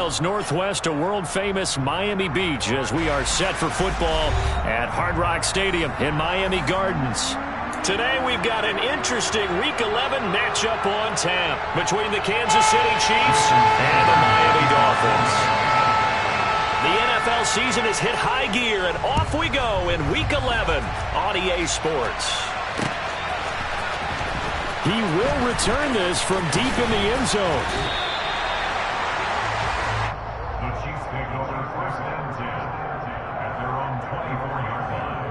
miles northwest of world-famous Miami Beach as we are set for football at Hard Rock Stadium in Miami Gardens. Today we've got an interesting Week 11 matchup on tap between the Kansas City Chiefs and the Miami Dolphins. The NFL season has hit high gear, and off we go in Week 11 on EA Sports. He will return this from deep in the end zone. The Chiefs take over first and 10 at their own 24-yard line.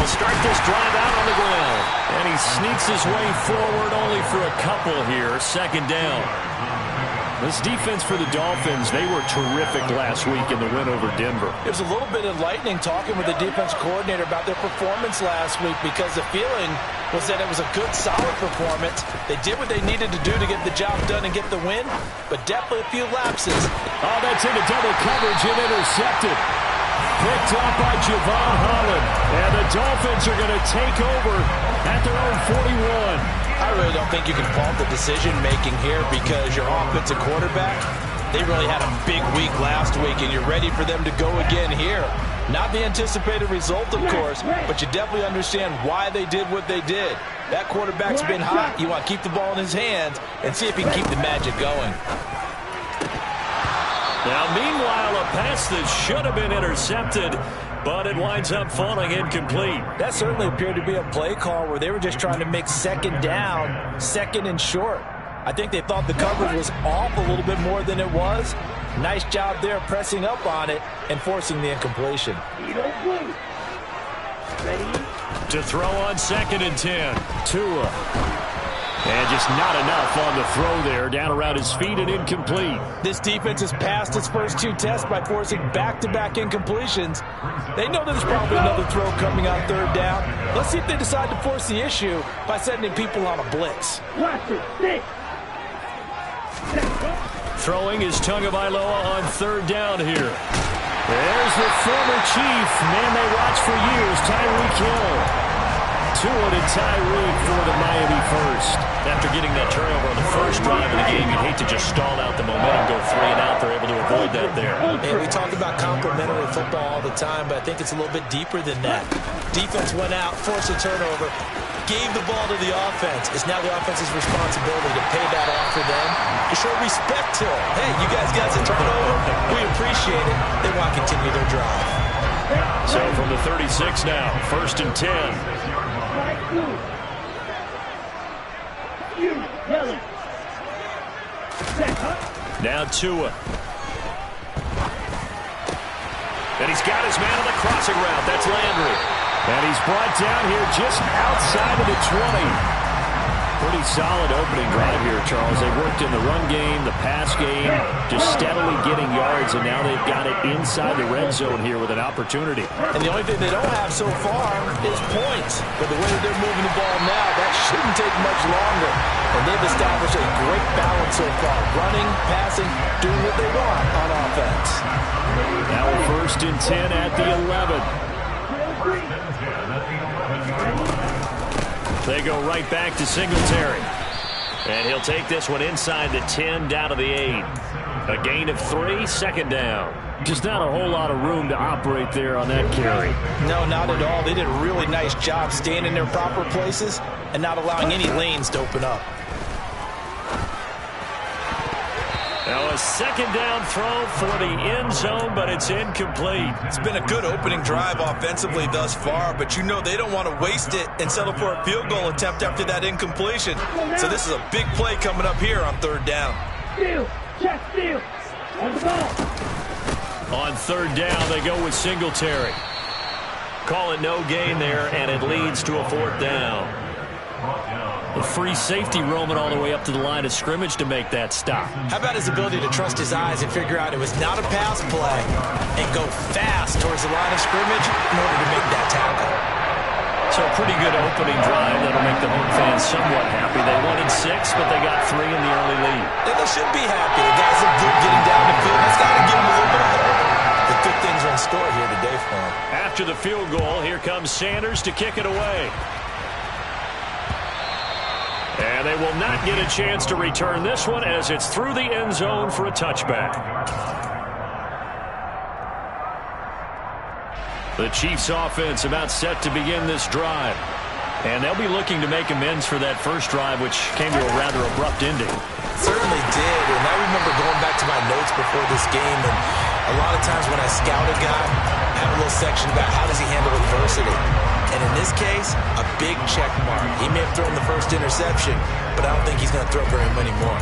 Start this drive out on the ground. And he sneaks his way forward only for a couple here. Second down. This defense for the Dolphins, they were terrific last week in the win over Denver. It was a little bit enlightening talking with the defense coordinator about their performance last week because the feeling was that it was a good, solid performance. They did what they needed to do to get the job done and get the win, but definitely a few lapses. Oh, that's into double coverage and intercepted. Picked up by Javon Holland. And the Dolphins are going to take over at their own 41. I really don't think you can fault the decision-making here because your offensive quarterback, they really had a big week last week, and you're ready for them to go again here. Not the anticipated result, of course, but you definitely understand why they did what they did. That quarterback's been hot. You want to keep the ball in his hands and see if he can keep the magic going. Now, meanwhile, a pass that should have been intercepted, but it winds up falling incomplete. That certainly appeared to be a play call where they were just trying to make second down, second and short. I think they thought the coverage was off a little bit more than it was. Nice job there pressing up on it and forcing the incompletion. To throw on 2nd and 10. Tua. And just not enough on the throw there. Down around his feet and incomplete. This defense has passed its first two tests by forcing back-to-back incompletions. They know there's probably another throw coming on 3rd down. Let's see if they decide to force the issue by sending people on a blitz. Throwing is Tagovailoa on 3rd down here. There's the former Chief. Man they watched for years, Tyreek Hill. Tua to Tyreek for the Miami first. After getting that turnover on the first drive of the game, you'd hate to just stall out the momentum, go 3 and out. They're able to avoid that there. Hey, we talk about complementary football all the time, but I think it's a little bit deeper than that. Defense went out, forced a turnover, gave the ball to the offense. It's now the offense's responsibility to pay that off for them, to show respect to them. Hey, you guys got a turnover. We appreciate it. They want to continue their drive. So from the 36 now, 1st and 10. Now Tua. And he's got his man on the crossing route. That's Landry. And he's brought down here just outside of the 20. Pretty solid opening drive here, Charles. They worked in the run game, the pass game, just steadily getting yards, and now they've got it inside the red zone here with an opportunity. And the only thing they don't have so far is points. But the way that they're moving the ball now, that shouldn't take much longer. And they've established a great balance so far. Running, passing, doing what they want on offense. Now 1st and 10 at the 11. They go right back to Singletary. And he'll take this one inside the 10 down to the 8. A gain of 3, 2nd down. Just not a whole lot of room to operate there on that carry. No, not at all. They did a really nice job staying in their proper places and not allowing any lanes to open up. Now a 2nd down throw for the end zone, but it's incomplete. It's been a good opening drive offensively thus far, but you know they don't want to waste it and settle for a field goal attempt after that incompletion. So this is a big play coming up here on 3rd down. Steal. On the ball. On 3rd down, they go with Singletary. Call it no gain there, and it leads to a 4th down. A free safety roaming all the way up to the line of scrimmage to make that stop. How about his ability to trust his eyes and figure out it was not a pass play and go fast towards the line of scrimmage in order to make pretty good opening drive that'll make the home fans somewhat happy. They wanted 6, but they got 3 in the early lead. And they should be happy. The guys look good getting down the field. That's got to give them a little bit of hope. But good things are in store here today for them. After the field goal, here comes Sanders to kick it away. And they will not get a chance to return this one as it's through the end zone for a touchback. The Chiefs offense about set to begin this drive. And they'll be looking to make amends for that first drive, which came to a rather abrupt ending. Certainly did. And I remember going back to my notes before this game, and a lot of times when I scout a guy, I have a little section about how does he handle adversity. And in this case, a big check mark. He may have thrown the first interception, but I don't think he's going to throw very many more.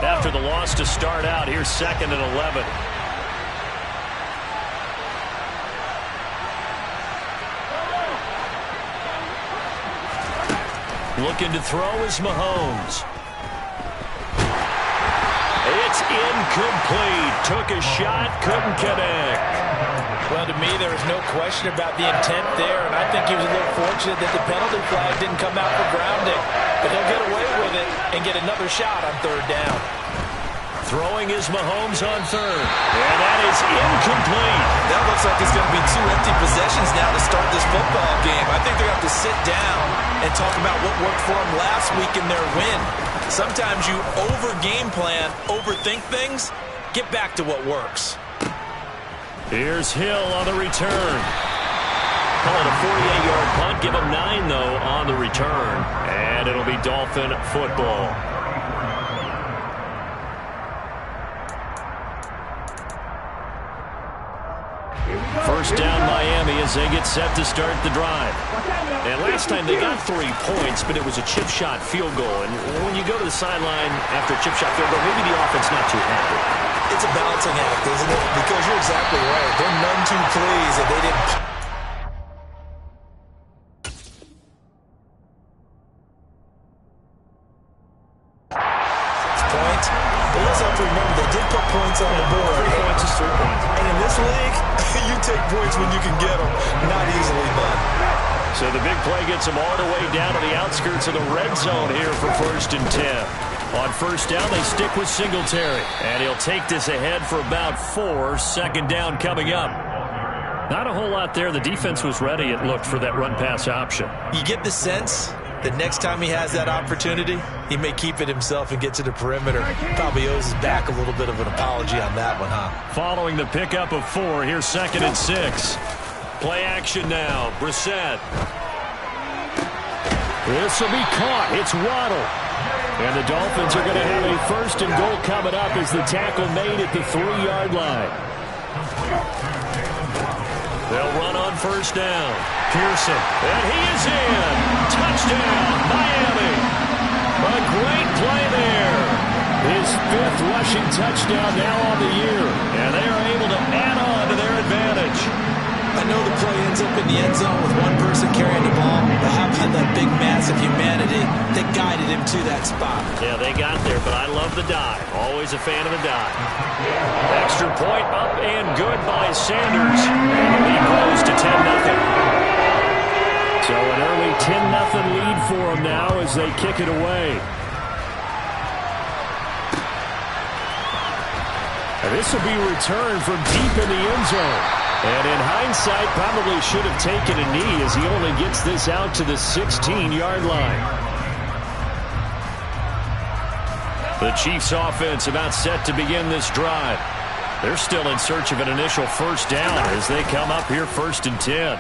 After the loss to start out, here's 2nd and 11. Looking to throw is Mahomes. It's incomplete. Took a shot, couldn't connect. Well, to me, there was no question about the intent there, and I think he was a little fortunate that the penalty flag didn't come out for grounding. But he'll get away with it and get another shot on 3rd down. Throwing is Mahomes on 3rd. And that is incomplete. That looks like it's going to be 2 empty possessions now to start this football game. I think they're going to have to sit down and talk about what worked for them last week in their win. Sometimes you over-game plan, overthink things. Get back to what works. Here's Hill on the return. Call it a 48-yard punt. Give him 9, though, on the return. And it'll be Dolphin football. First down Miami as they get set to start the drive. And last time they got 3 points, but it was a chip shot field goal. And when you go to the sideline after a chip shot field goal, maybe the offense not too happy. It's a balancing act, isn't it? Because you're exactly right. They're none too pleased that they didn't. Point. But let's have to remember they did put points on the board. 3 points is 3 points. And in this league, you take points when you can get them. Not easily done. So the big play gets them all the way down to the outskirts of the red zone here for 1st and 10. On 1st down, they stick with Singletary. And he'll take this ahead for about 4. 2nd down coming up. Not a whole lot there. The defense was ready, it looked, for that run-pass option. You get the sense that next time he has that opportunity, he may keep it himself and get to the perimeter. Probably owes his back a little bit of an apology on that one, huh? Following the pickup of 4, here's 2nd and 6. Play action now. Brissett. This will be caught. It's Waddle. And the Dolphins are going to have a 1st and goal coming up as the tackle made at the 3-yard line. They'll run on 1st down. Pearson. And he is in. Touchdown, Miami. A great play there. His 5th rushing touchdown now on the year. And they are able to add on to their advantage. I know the play ends up in the end zone with one person carrying the ball, but how about that big mass of humanity that guided him to that spot? Yeah, they got there, but I love the dive. Always a fan of the dive. Extra point up and good by Sanders. And the lead grows to 10-0. So an early 10-0 lead for them now as they kick it away. And this will be returned from deep in the end zone. And in hindsight, probably should have taken a knee as he only gets this out to the 16-yard line. The Chiefs offense about set to begin this drive. They're still in search of an initial 1st down as they come up here 1st and 10.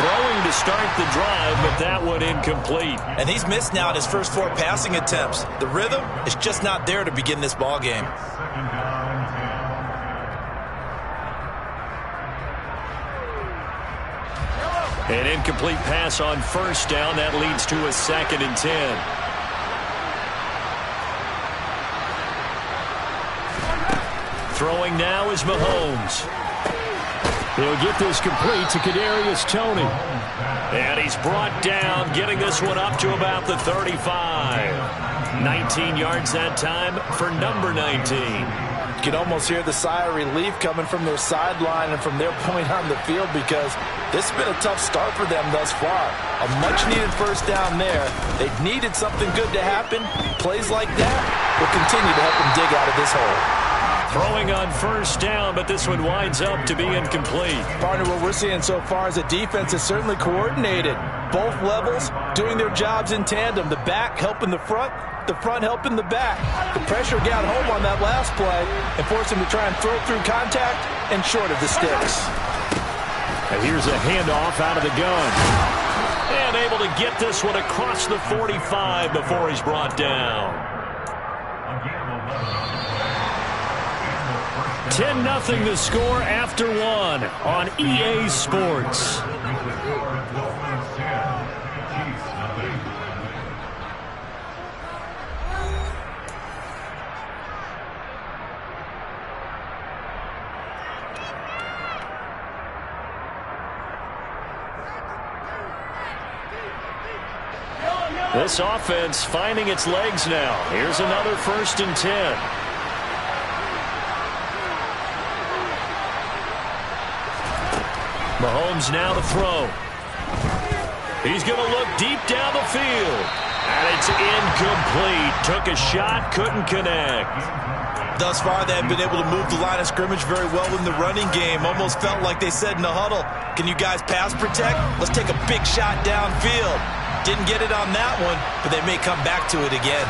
Throwing to start the drive, but that one incomplete. And he's missed now in his first 4 passing attempts. The rhythm is just not there to begin this ball game. An incomplete pass on 1st down. That leads to a 2nd and 10. Throwing now is Mahomes. He'll get this complete to Kadarius Toney. And he's brought down, getting this one up to about the 35. 19 yards that time for number 19. You can almost hear the sigh of relief coming from their sideline and from their point on the field, because this has been a tough start for them thus far. A much-needed first down there. They needed something good to happen. Plays like that will continue to help them dig out of this hole. Throwing on first down, but this one winds up to be incomplete. Partner, what we're seeing so far is a defense is certainly coordinated. Both levels doing their jobs in tandem. The back helping the front helping the back. The pressure got home on that last play and forced him to try and throw through contact and short of the sticks. And here's a handoff out of the gun. And able to get this one across the 45 before he's brought down. 10-0 the score after one on EA Sports. This offense finding its legs now. Here's another 1st and 10. Mahomes now to throw. He's going to look deep down the field. And it's incomplete. Took a shot, couldn't connect. Thus far, they have been able to move the line of scrimmage very well in the running game. Almost felt like they said in the huddle, can you guys pass protect? Let's take a big shot downfield. Didn't get it on that one, but they may come back to it again.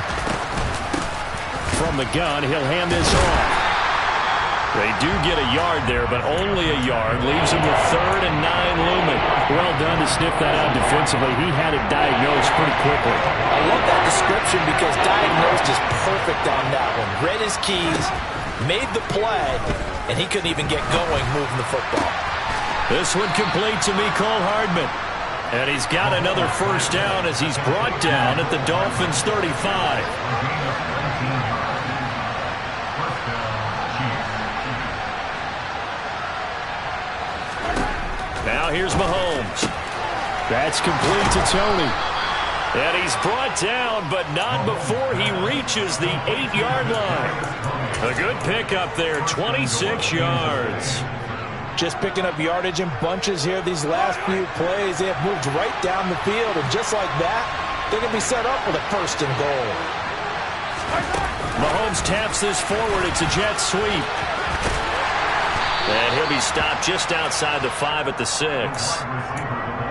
From the gun, he'll hand this off. They do get a yard there, but only a yard. Leaves him with 3rd and 9 looming. Well done to sniff that out defensively. He had it diagnosed pretty quickly. I love that description because diagnosed is perfect on that one. Read his keys, made the play, and he couldn't even get going moving the football. This one complete to Mecole Hardman. And he's got another first down as he's brought down at the Dolphins' 35. Now here's Mahomes. That's complete to Tony. And he's brought down, but not before he reaches the 8-yard line. A good pickup there, 26 yards. Just picking up yardage in bunches here these last few plays. They have moved right down the field, and just like that, they're going to be set up with a 1st and goal. Mahomes taps this forward. It's a jet sweep. And he'll be stopped just outside the 5 at the 6.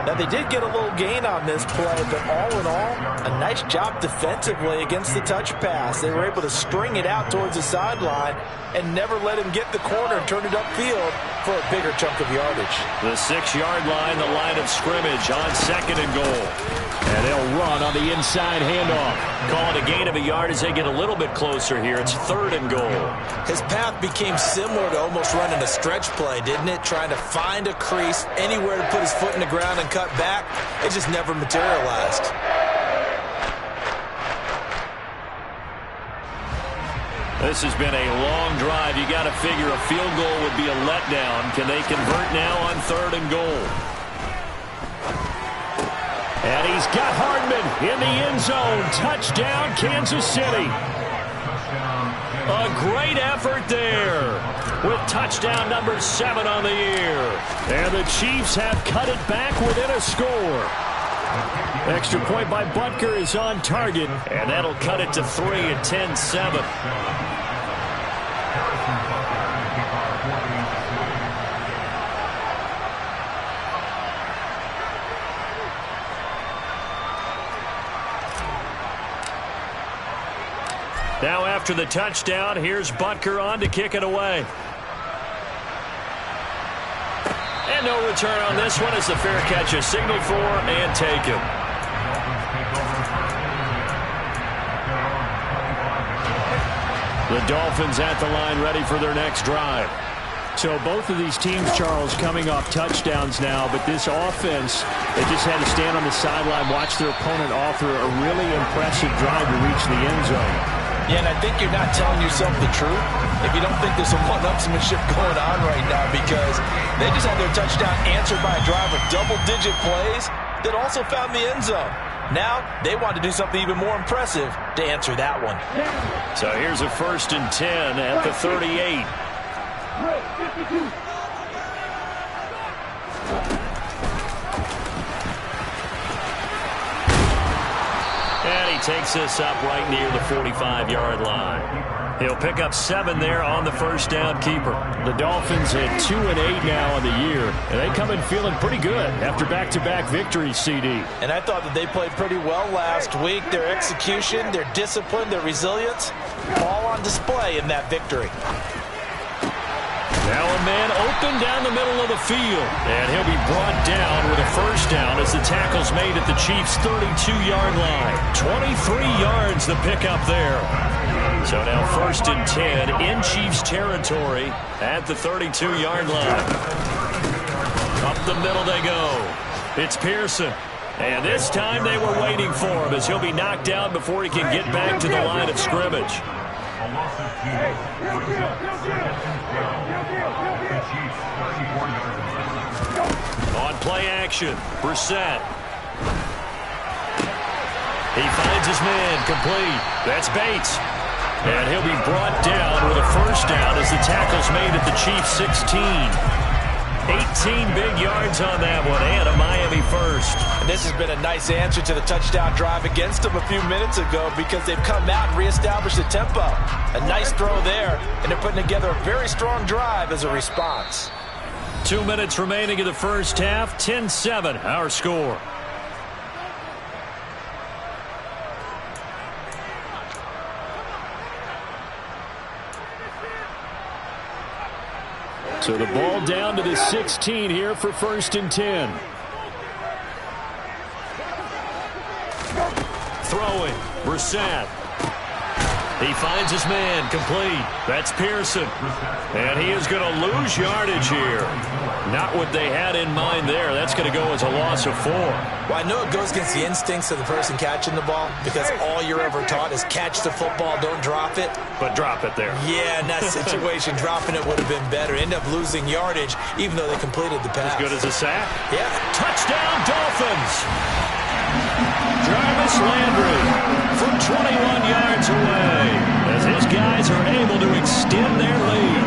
Now, they did get a little gain on this play, but all in all, a nice job defensively against the touch pass. They were able to string it out towards the sideline and never let him get the corner and turn it upfield for a bigger chunk of yardage. The 6-yard line, the line of scrimmage on 2nd and goal. And they'll run on the inside handoff. Call it a gain of a yard as they get a little bit closer here. It's 3rd and goal. His path became similar to almost running a stretch play, didn't it? Trying to find a crease, anywhere to put his foot in the ground and cut back. It just never materialized. This has been a long drive. You got to figure a field goal would be a letdown. Can they convert now on 3rd and goal? And he's got Hardman in the end zone. Touchdown, Kansas City. A great effort there with touchdown number 7 on the year. And the Chiefs have cut it back within a score. Extra point by Butker is on target, and that'll cut it to 3 at 10-7. Now after the touchdown, here's Butker on to kick it away. And no return on this one as the fair catch is signaled for and taken. The Dolphins at the line ready for their next drive. So both of these teams, Charles, coming off touchdowns now, but this offense, they just had to stand on the sideline, watch their opponent offer a really impressive drive to reach the end zone. Yeah, and I think you're not telling yourself the truth if you don't think there's some one-upsmanship going on right now, because they just had their touchdown answered by a drive of double-digit plays that also found the end zone. Now they want to do something even more impressive to answer that one. So here's a 1st and 10 at the 38. And he takes this up right near the 45-yard line. He'll pick up 7 there on the first down keeper. The Dolphins at 2-8 now on the year, and they come in feeling pretty good after back-to-back victories, CD. And I thought that they played pretty well last week. Their execution, their discipline, their resilience, all on display in that victory. Now a man open down the middle of the field, and he'll be brought down with a first down as the tackle's made at the Chiefs' 32-yard line. 23 yards the pickup there. So now 1st and 10 in Chiefs territory at the 32-yard line. Up the middle they go. It's Pearson. And this time they were waiting for him as he'll be knocked out before he can get back to the line of scrimmage. On play action, Brissett. He finds his man, complete. That's Bates. And he'll be brought down with a first down as the tackle's made at the Chiefs' 16. 18 big yards on that one, and a Miami first. And this has been a nice answer to the touchdown drive against them a few minutes ago because they've come out and reestablished the tempo. A nice throw there, and they're putting together a very strong drive as a response. 2 minutes remaining in the first half, 10-7 our score. So the ball down to the 16 here for 1st and 10. Throwing, Brissett. He finds his man, complete. That's Pearson. And he is going to lose yardage here. Not what they had in mind there. That's going to go as a loss of 4. Well, I know it goes against the instincts of the person catching the ball because all you're ever taught is catch the football, don't drop it. But drop it there. Yeah, in that situation, dropping it would have been better. End up losing yardage even though they completed the pass. As good as a sack? Yeah. Touchdown, Dolphins! Jarvis Landry from 21 yards away as his guys are able to extend their lead.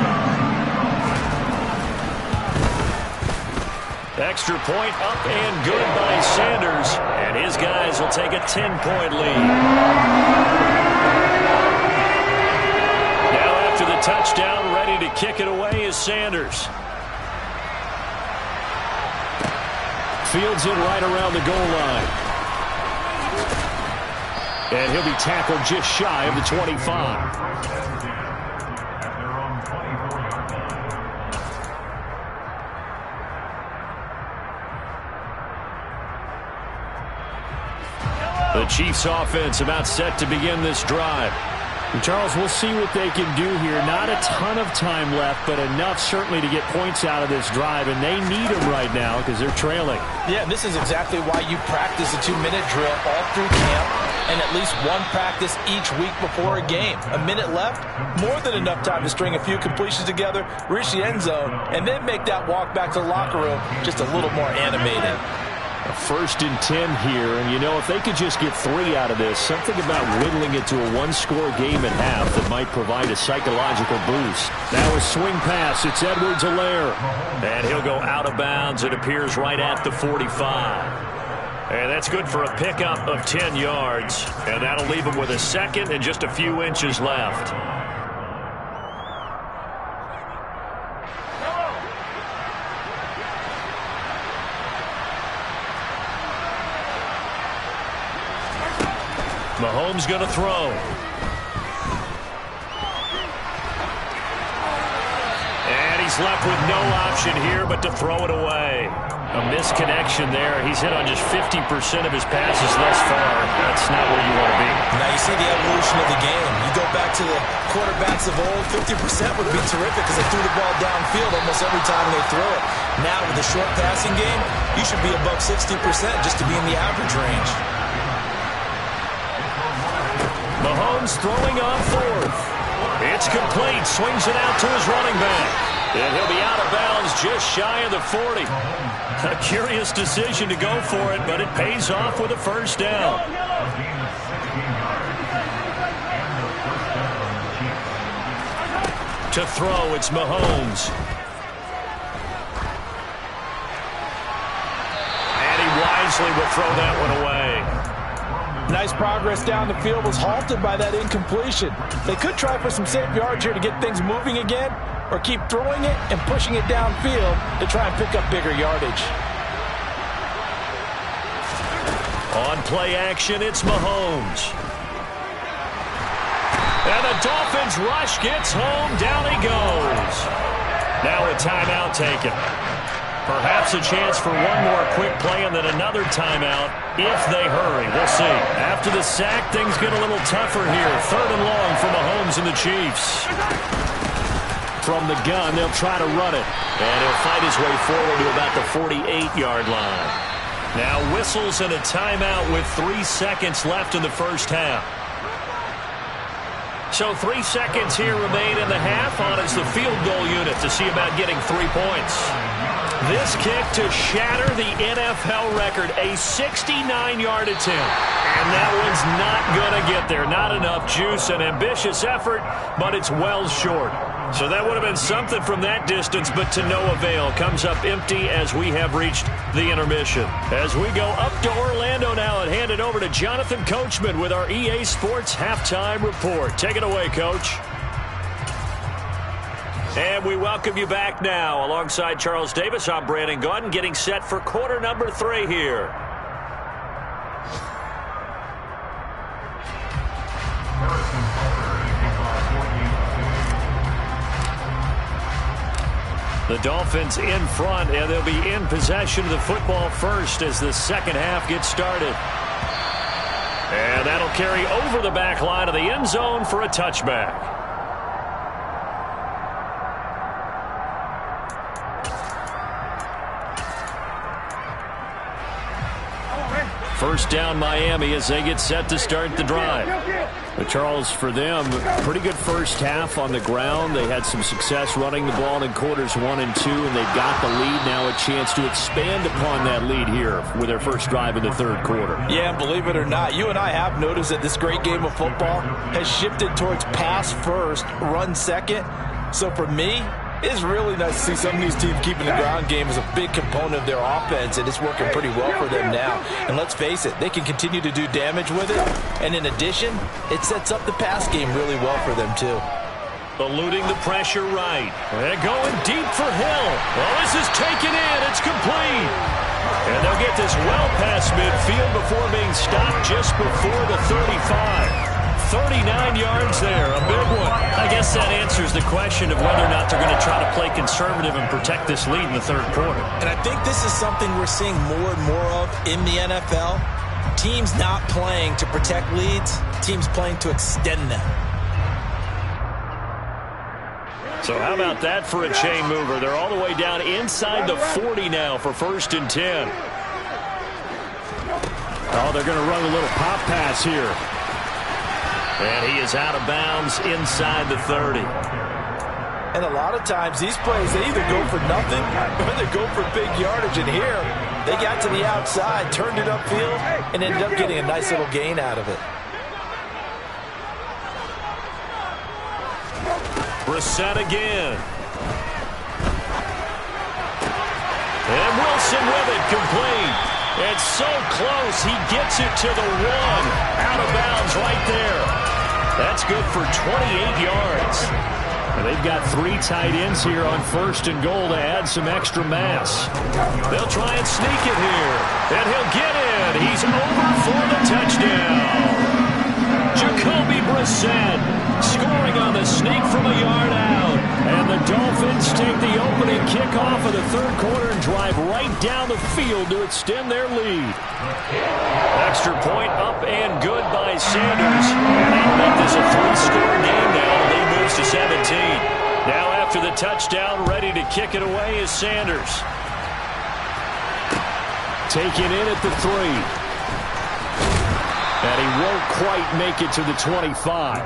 Extra point up and good by Sanders, and his guys will take a 10-point lead. Now after the touchdown, ready to kick it away is Sanders. Fields it right around the goal line. And he'll be tackled just shy of the 25. The Chiefs offense about set to begin this drive. And Charles, we'll see what they can do here. Not a ton of time left, but enough certainly to get points out of this drive, and they need them right now because they're trailing. Yeah, and this is exactly why you practice a 2-minute drill all through camp and at least one practice each week before a game. A minute left, more than enough time to string a few completions together, reach the end zone, and then make that walk back to the locker room just a little more animated. A 1st and 10 here, and you know, if they could just get 3 out of this, something about whittling it to a one-score game at half that might provide a psychological boost. Now a swing pass, it's Edwards-Helaire. And he'll go out of bounds. It appears right at the 45. And that's good for a pickup of 10 yards. And that'll leave him with a second and just a few inches left. Mahomes going to throw. And he's left with no option here but to throw it away. A misconnection there. He's hit on just 50% of his passes thus far. That's not where you want to be. Now you see the evolution of the game. You go back to the quarterbacks of old, 50% would be terrific because they threw the ball downfield almost every time they throw it. Now with the short passing game, you should be above 60% just to be in the average range. Mahomes throwing on 4th. It's complete. Swings it out to his running back. And he'll be out of bounds just shy of the 40. A curious decision to go for it, but it pays off with a first down. To throw, it's Mahomes. And he wisely will throw that one away. Nice progress down the field, was halted by that incompletion. They could try for some safe yards here to get things moving again, or keep throwing it and pushing it downfield to try and pick up bigger yardage. On play action, it's Mahomes. And the Dolphins rush gets home. Down he goes. Now a timeout taken. Perhaps a chance for one more quick play and then another timeout if they hurry. We'll see. After the sack, things get a little tougher here. 3rd and long for Mahomes and the Chiefs. From the gun, they'll try to run it. And he'll fight his way forward to about the 48-yard line. Now whistles and a timeout with 3 seconds left in the first half. So 3 seconds here remain in the half. On is the field goal unit to see about getting 3 points. This kick to shatter the NFL record, a 69-yard attempt. And that one's not going to get there. Not enough juice, an ambitious effort, but it's well short. So that would have been something from that distance, but to no avail. Comes up empty as we have reached the intermission. As we go up to Orlando now and hand it over to Jonathan Coachman with our EA Sports Halftime Report. Take it away, Coach. And we welcome you back now. Alongside Charles Davis, I'm Brandon Gaudin, getting set for quarter number 3 here. The Dolphins in front, and they'll be in possession of the football first as the second half gets started. And that'll carry over the back line of the end zone for a touchback. First down, Miami, as they get set to start the drive. But Charles, for them, pretty good first half on the ground. They had some success running the ball in quarters 1 and 2, and they've got the lead. Now a chance to expand upon that lead here with their first drive in the third quarter. Yeah, and believe it or not, you and I have noticed that this great game of football has shifted towards pass first, run second. So for me, it's really nice to see some of these teams keeping the ground game as a big component of their offense, and it's working pretty well for them now. And let's face it, they can continue to do damage with it. And in addition, it sets up the pass game really well for them, too. Eluding the pressure right. They're going deep for Hill. Well, this is taken in. It's complete. And they'll get this well past midfield before being stopped just before the 35. 39 yards there, a big one. I guess that answers the question of whether or not they're going to try to play conservative and protect this lead in the third quarter. And I think this is something we're seeing more and more of in the NFL. Teams not playing to protect leads, teams playing to extend them. So how about that for a chain mover? They're all the way down inside the 40 now for 1st and 10. Oh, they're going to run a little pop pass here. And he is out of bounds inside the 30. And a lot of times these plays, they either go for nothing or they go for big yardage. And here, they got to the outside, turned it upfield, and ended up getting a nice little gain out of it. Brissett again. And Wilson with it, complete. It's so close, he gets it to the 1. Out of bounds right there. That's good for 28 yards. And they've got 3 tight ends here on 1st and goal to add some extra mass. They'll try and sneak it here. And he'll get in. He's over for the touchdown. Jacoby Brissett scoring on the sneak from a yard out. And the Dolphins take the opening kickoff of the third quarter and drive right down the field to extend their lead. Extra point up and good by Sanders. And that'll make this a 3-score game now. The lead moves to 17. Now after the touchdown, ready to kick it away is Sanders. Taken in at the 3. And he won't quite make it to the 25.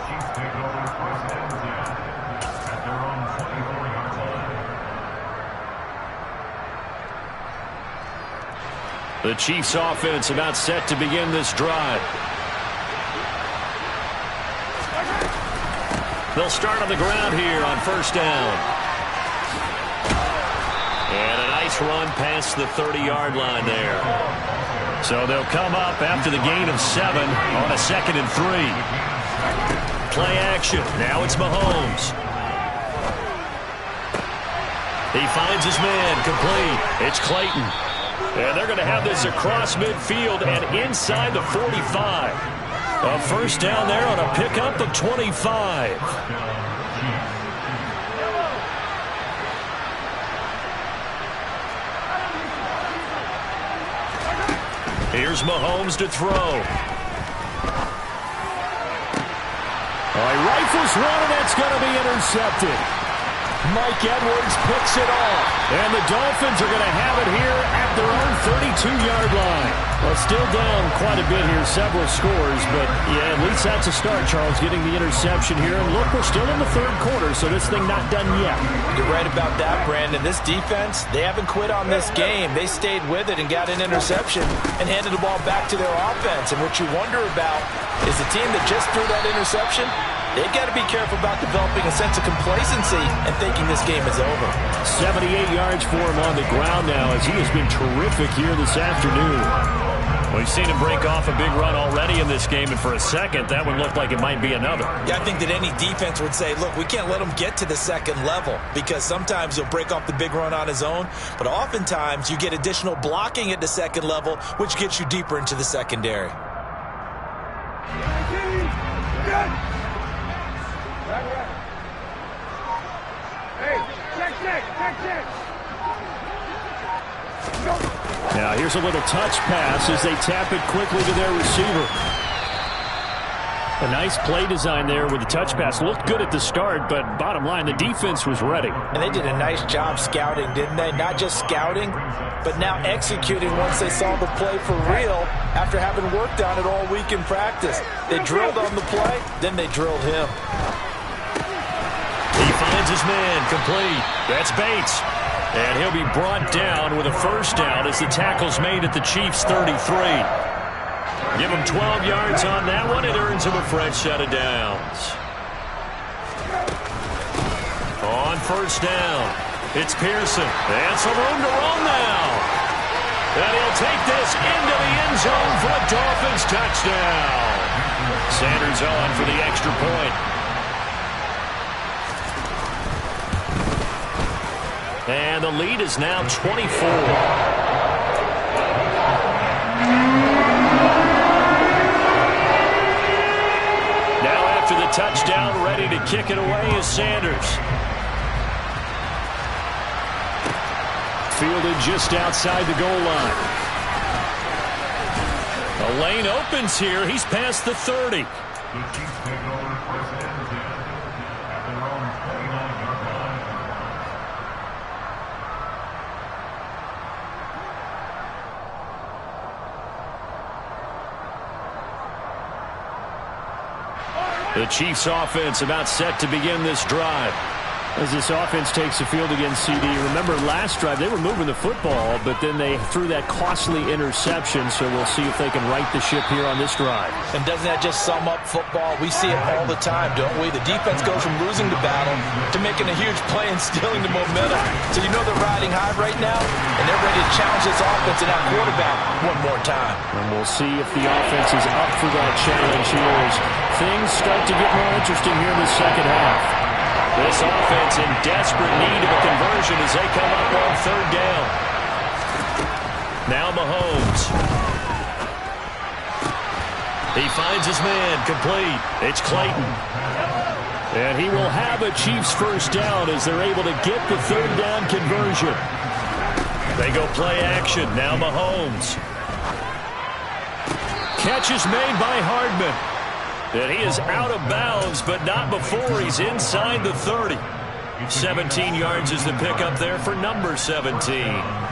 The Chiefs offense about set to begin this drive. They'll start on the ground here on first down. And a nice run past the 30-yard line there. So they'll come up after the gain of 7 on a 2nd and 3. Play action. Now it's Mahomes. He finds his man, complete. It's Clayton. And they're going to have this across midfield and inside the 45. A first down there on a pickup of 25. Here's Mahomes to throw. He rifles one, and that's going to be intercepted. Mike Edwards picks it off. And the Dolphins are going to have it here at their own 32-yard line. Well, still down quite a bit here, several scores. But, yeah, at least that's a start, Charles, getting the interception here. And look, we're still in the 3rd quarter, so this thing not done yet. You're right about that, Brandon. This defense, they haven't quit on this game. They stayed with it and got an interception and handed the ball back to their offense. And what you wonder about is the team that just threw that interception, they've got to be careful about developing a sense of complacency and thinking this game is over. 78 yards for him on the ground now as he has been terrific here this afternoon. We've seen him break off a big run already in this game, and for a second, that one looked like it might be another. Yeah, I think that any defense would say, look, we can't let him get to the 2nd level because sometimes he'll break off the big run on his own, but oftentimes you get additional blocking at the 2nd level, which gets you deeper into the secondary. Now here's a little touch pass as they tap it quickly to their receiver. A nice play design there with the touch pass. Looked good at the start, but bottom line, the defense was ready. And they did a nice job scouting, didn't they? Not just scouting, but now executing once they saw the play for real after having worked on it all week in practice. They drilled on the play, then they drilled him. He finds his man, complete. That's Bates. And he'll be brought down with a first down as the tackle's made at the Chiefs' 33. Give him 12 yards on that one. It earns him a fresh set of downs. On first down, it's Pearson. And some room to run now. And he'll take this into the end zone for a Dolphins touchdown. Sanders on for the extra point. And the lead is now 24. Now after the touchdown, ready to kick it away is Sanders. Fielded just outside the goal line. The lane opens here. He's past the 30. The Chiefs take over first and 10 at their own 29-yard line. The Chiefs offense about set to begin this drive. As this offense takes the field against CD. Remember last drive they were moving the football, but then they threw that costly interception, so we'll see if they can right the ship here on this drive. And doesn't that just sum up football? We see it all the time, don't we? The defense goes from losing the battle to making a huge play and stealing the momentum. So you know they're riding high right now, and they're ready to challenge this offense and that quarterback one more time. And we'll see if the offense is up for that challenge here as things start to get more interesting here in the second half. This offense in desperate need of a conversion as they come up on third down. Now Mahomes. He finds his man, complete. It's Clayton. And he will have a Chiefs first down as they're able to get the third down conversion. They go play action. Now Mahomes. Catch is made by Hardman. And he is out of bounds, but not before he's inside the 30. 17 yards is the pickup there for number 17.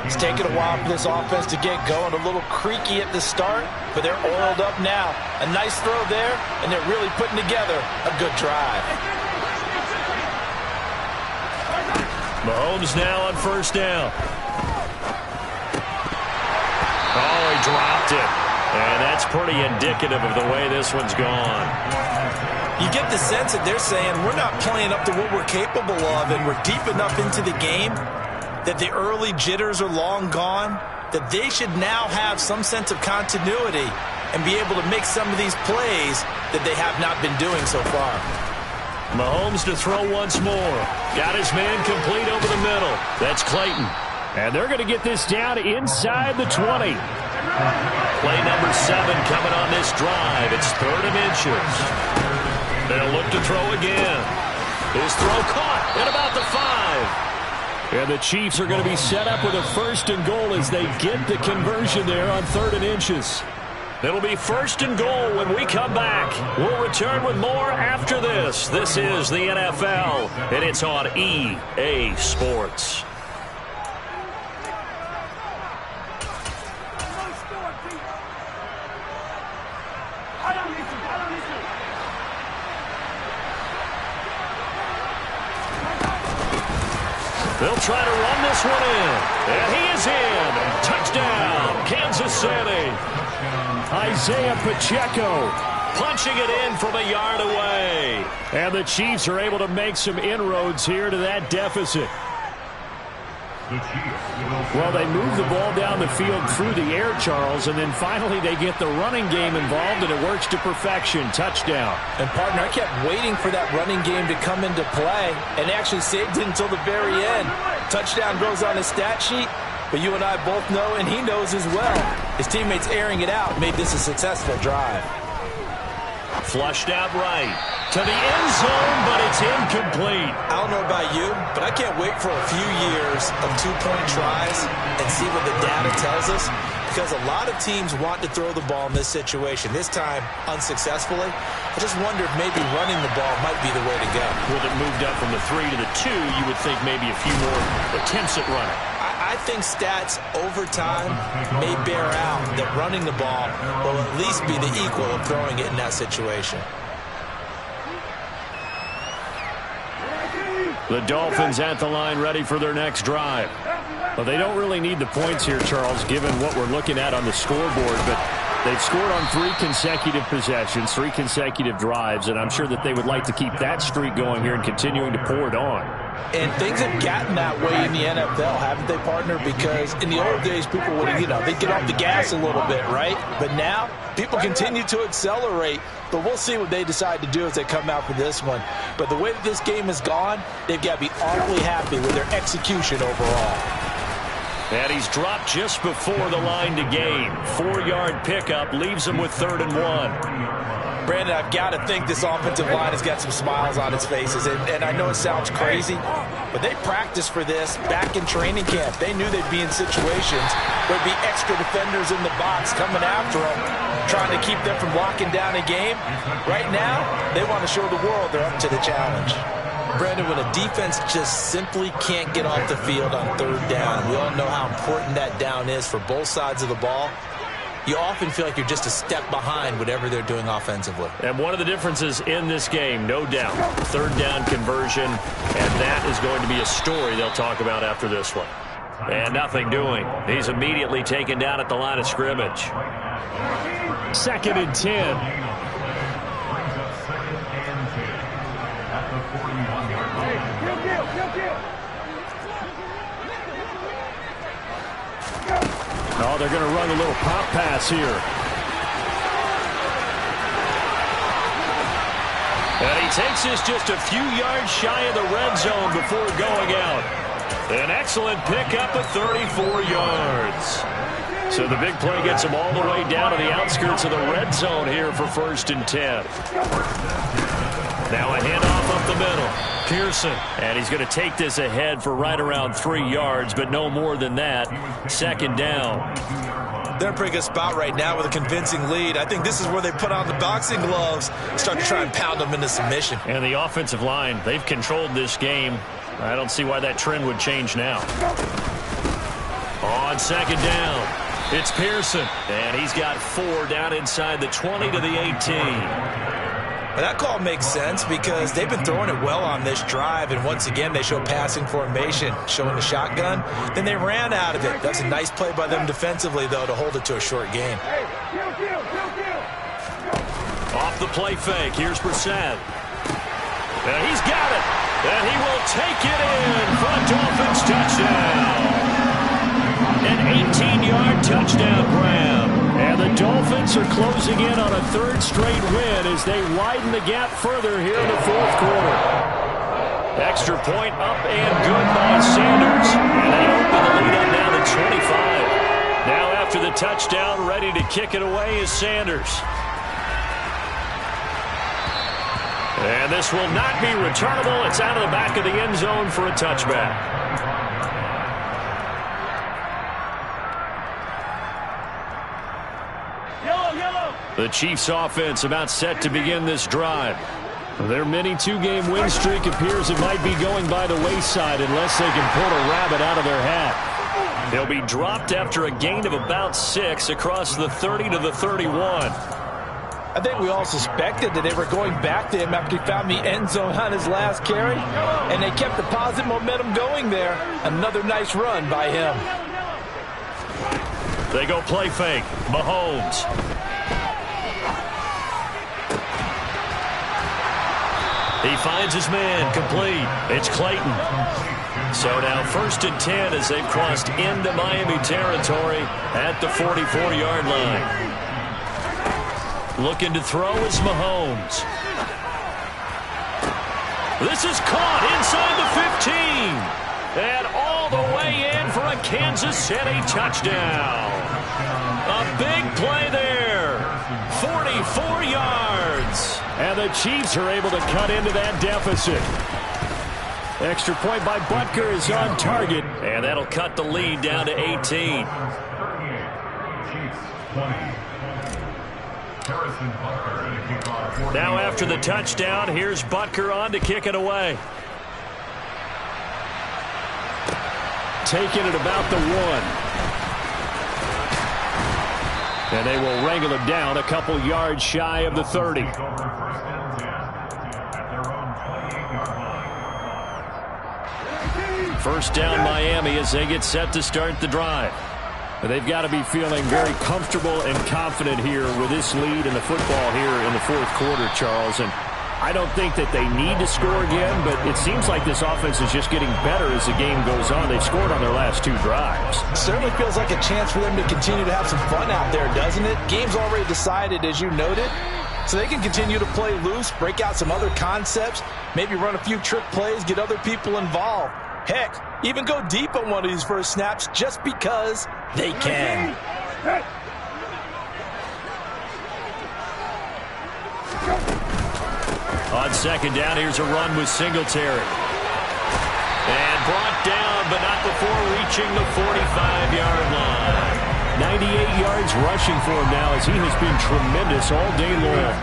It's taken a while for this offense to get going. A little creaky at the start, but they're oiled up now. A nice throw there, and they're really putting together a good drive. Mahomes now on first down. Oh, he dropped it. And that's pretty indicative of the way this one's gone. You get the sense that they're saying we're not playing up to what we're capable of, and we're deep enough into the game that the early jitters are long gone, that they should now have some sense of continuity and be able to make some of these plays that they have not been doing so far. Mahomes to throw once more. Got his man complete over the middle. That's Clayton. And they're going to get this down inside the 20. Play number 7 coming on this drive. It's 3rd and inches. They'll look to throw again. His throw caught at about the 5. And the Chiefs are going to be set up with a 1st and goal as they get the conversion there on 3rd and inches. It'll be 1st and goal when we come back. We'll return with more after this. This is the NFL, and it's on EA Sports. They'll try to run this one in. And he is in. Touchdown, Kansas City. Isaiah Pacheco punching it in from a yard away. And the Chiefs are able to make some inroads here to that deficit. Well, they move the ball down the field through the air, Charles, and then finally they get the running game involved, and it works to perfection. Touchdown. And, partner, I kept waiting for that running game to come into play and actually saved it until the very end. Touchdown goes on his stat sheet, but you and I both know, and he knows as well, his teammates airing it out made this a successful drive. Flushed out right to the end zone, but it's incomplete. I don't know about you, but I can't wait for a few years of two-point tries and see what the data tells us, because a lot of teams want to throw the ball in this situation. This time, unsuccessfully. I just wonder if maybe running the ball might be the way to go. Well, it moved up from the 3 to the 2. You would think maybe a few more attempts at running. I think stats over time may bear out that running the ball will at least be the equal of throwing it in that situation. The Dolphins at the line ready for their next drive. Well, they don't really need the points here, Charles, given what we're looking at on the scoreboard, but they've scored on 3 consecutive possessions, 3 consecutive drives, and I'm sure that they would like to keep that streak going here and continuing to pour it on. And things have gotten that way in the NFL, haven't they, partner? Because in the old days, people would, they'd get off the gas a little bit, right? But now, people continue to accelerate. But we'll see what they decide to do as they come out for this one. But the way that this game has gone, they've got to be awfully happy with their execution overall. And he's dropped just before the line to gain. 4-yard pickup leaves him with 3rd and 1. Brandon, I've got to think this offensive line has got some smiles on its faces. And I know it sounds crazy, but they practiced for this back in training camp. They knew they'd be in situations where there'd be extra defenders in the box coming after them, trying to keep them from locking down a game. Right now, they want to show the world they're up to the challenge. Brandon, when a defense just simply can't get off the field on 3rd down, we all know how important that down is for both sides of the ball, you often feel like you're just a step behind whatever they're doing offensively. And one of the differences in this game, no doubt, 3rd down conversion, and that is going to be a story they'll talk about after this one. And nothing doing. He's immediately taken down at the line of scrimmage. 2nd and 10. Oh, they're going to run a little pop pass here. And he takes this just a few yards shy of the red zone before going out. An excellent pickup of 34 yards. So the big play gets him all the way down to the outskirts of the red zone here for 1st and 10. Now a handoff up the middle. Pearson, and he's going to take this ahead for right around 3 yards, but no more than that. 2nd down. They're in a pretty good spot right now with a convincing lead. I think this is where they put on the boxing gloves and start to try and pound them into submission. And the offensive line, they've controlled this game. I don't see why that trend would change now. On 2nd down, it's Pearson, and he's got 4 down inside the 20 to the 18. Well, that call makes sense because they've been throwing it well on this drive, and once again they show passing formation, showing the shotgun. Then they ran out of it. That's a nice play by them defensively, though, to hold it to a short gain. Off the play fake, here's Brissett. And he's got it, and he will take it in for a Dolphins touchdown. An 18-yard touchdown grab. And the Dolphins are closing in on a third straight win as they widen the gap further here in the fourth quarter. Extra point up and good by Sanders. And they open the lead up now to 25. Now after the touchdown, ready to kick it away is Sanders. And this will not be returnable. It's out of the back of the end zone for a touchback. The Chiefs offense about set to begin this drive. Their mini two-game win streak appears it might be going by the wayside unless they can pull a rabbit out of their hat. They'll be dropped after a gain of about 6 across the 30 to the 31. I think we all suspected that they were going back to him after he found the end zone on his last carry, and they kept the positive momentum going there. Another nice run by him. They go play fake. Mahomes. He finds his man, complete. It's Clayton. So now 1st and 10 as they've crossed into Miami territory at the 44-yard line. Looking to throw is Mahomes. This is caught inside the 15. And all the way in for a Kansas City touchdown. A big play there. 44 yards. And the Chiefs are able to cut into that deficit. Extra point by Butker is on target. And that'll cut the lead down to 18. Now after the touchdown, here's Butker on to kick it away. Taking it about the 1. And they will wrangle him down a couple yards shy of the 30. First down Miami as they get set to start the drive. They've got to be feeling very comfortable and confident here with this lead in the football here in the fourth quarter, Charles. And I don't think that they need to score again, but it seems like this offense is just getting better as the game goes on. They've scored on their last 2 drives. Certainly feels like a chance for them to continue to have some fun out there, doesn't it? Game's already decided, as you noted, so they can continue to play loose, break out some other concepts, maybe run a few trick plays, get other people involved. Heck, even go deep on one of these first snaps just because they can. On second down, here's a run with Singletary. And brought down, but not before reaching the 45-yard line. 98 yards rushing for him now as he has been tremendous all day long.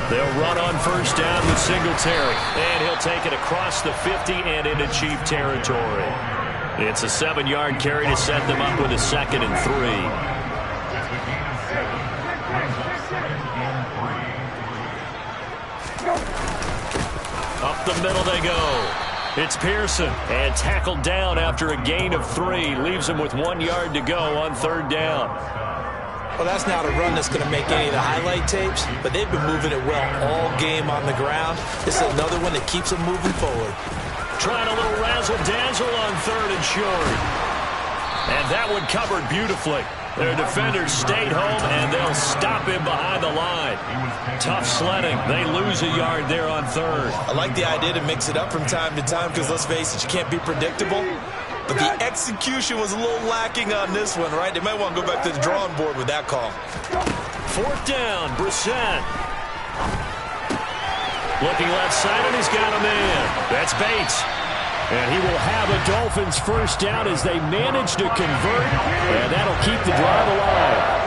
They'll run on first down with Singletary. And he'll take it across the 50 and into Chief territory. It's a 7-yard carry to set them up with a 2nd and 3. Up the middle they go. It's Pearson. And tackled down after a gain of 3. Leaves him with 1 yard to go on 3rd down. Well, that's not a run that's going to make any of the highlight tapes, but they've been moving it well all game on the ground. This is another one that keeps them moving forward. Trying a little razzle-dazzle on 3rd and short. And that one covered beautifully. Their defenders stayed home, and they'll stop him behind the line. Tough sledding. They lose a yard there on 3rd. I like the idea to mix it up from time to time because, let's face it, you can't be predictable. But the execution was a little lacking on this one, right? They might want to go back to the drawing board with that call. 4th down, Brissett. Looking left side, and he's got a man. That's Bates. And he will have a Dolphins first down as they manage to convert, and that'll keep the drive alive.